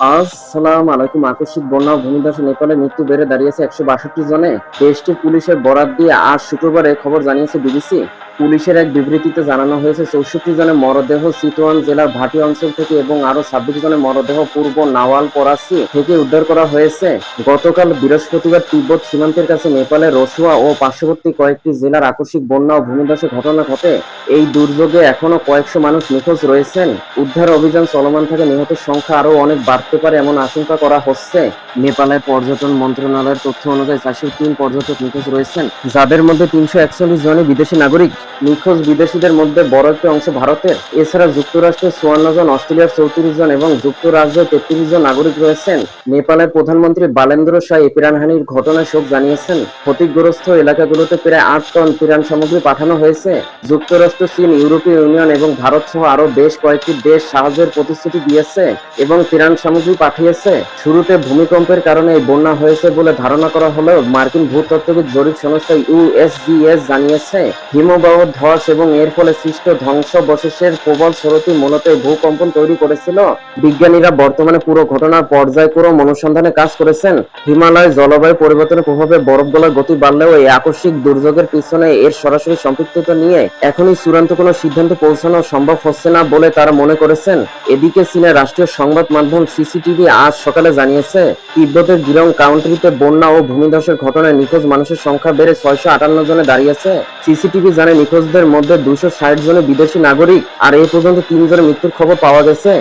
আসসালামু আলাইকুম। আকস্মিক বন্যা ও ভূমিধসে নেপালে মৃত্যু বেড়ে দাঁড়িয়েছে ১৬২ জনে। দেশটির পুলিশের বরাত দিয়ে আজ শুক্রবার এ খবর জানিয়েছে বিবিসি। পুলিশের এক বিবৃতিতে জানানো হয়েছে ৬৪ জনের মরদেহ চিতওয়ান জেলার ভাটি অঞ্চল থেকে এবং আরো ২৬ জনের মরদেহ পূর্ব নাওয়ালপরাসি থেকে উদ্ধার করা হয়েছে। গতকাল বৃহস্পতিবার তিব্বত সীমান্তের কাছে নেপালের রসুয়া ও পার্শ্ববর্তী কয়েকটি জেলার আকস্মিক বন্যা ও ভূমিধসের ঘটনা ঘটে। এই দুর্যোগে এখনো কয়েকশো মানুষ নিখোঁজ রয়েছেন। উদ্ধার অভিযান চলমান থাকে, নিহতের সংখ্যা আরও অনেক বাড়তে পারে এমন আশঙ্কা করা হচ্ছে। নেপালের পর্যটন মন্ত্রণালয়ের তথ্য অনুযায়ী ৪০৩ পর্যটক নিখোঁজ রয়েছেন, যাদের মধ্যে ৩৪১ জনই বিদেশি নাগরিক। নিখোঁজ বিদেশিদের মধ্যে বড় একটি অংশ ভারতের। এছাড়া যুক্তরাষ্ট্রের ৫৪ জন, অস্ট্রেলিয়ার ৩৪ জন এবং যুক্তরাজ্যের ৩৩ জন নাগরিক রয়েছেন। নেপালের প্রধানমন্ত্রী বালেন্দ্র শাহ এই প্রাণহানির ঘটনায় শোক জানিয়েছেন। ক্ষতিগ্রস্ত এলাকাগুলোতে প্রায় ৮ টন ত্রাণ সামগ্রী পাঠানো হয়েছে। যুক্তরাষ্ট্র, চীন, ইউরোপীয় ইউনিয়ন এবং ভারত সহ আরও বেশ কয়েকটি দেশ সাহায্যের প্রতিশ্রুতি দিয়েছে এবং ত্রাণ সামগ্রী পাঠিয়েছে। শুরুতে ভূমিকম্পের কারণে এই বন্যা হয়েছে বলে ধারণা করা হলেও মার্কিন ভূতত্ত্ববিদ জরিপ সংস্থা ইউএসজিএস জানিয়েছে, হিমবাহ ধস এবং এর ফলে সৃষ্ট ধ্বংসাবশেষের প্রবল স্রোতই মূলত এই ভূকম্পন তৈরি করেছিল। বিজ্ঞানীরা বর্তমানে পুরো ঘটনার পর্যায়ক্রম অনুসন্ধানে কাজ করেছেন। হিমালয় জলবায়ু পরিবর্তনের প্রভাবে বরফ গলার গতি বাড়লেও এই আকস্মিক দুর্যোগের পিছনে এর সরাসরি সম্পৃক্ততা নিয়ে এখনই চূড়ান্ত কোনো সিদ্ধান্তে পৌঁছানো সম্ভব হচ্ছে না বলে তারা মনে করেছেন। এদিকে চীনের রাষ্ট্রীয় সংবাদ মাধ্যম সিসিটিভি আজ সকালে জানিয়েছে, তিব্বতের গিলং কাউন্টিতে বন্যা ও ভূমিধসের ঘটনায় নিখোঁজ মানুষের সংখ্যা বেড়ে ৬৫৮ জনে দাঁড়িয়েছে। সিসিটিভি জানায় নিখোঁজদের মধ্যে ২৬০ জনে বিদেশি নাগরিক, আর এ পর্যন্ত ৩ জনের মৃত্যুর খবর পাওয়া গেছে।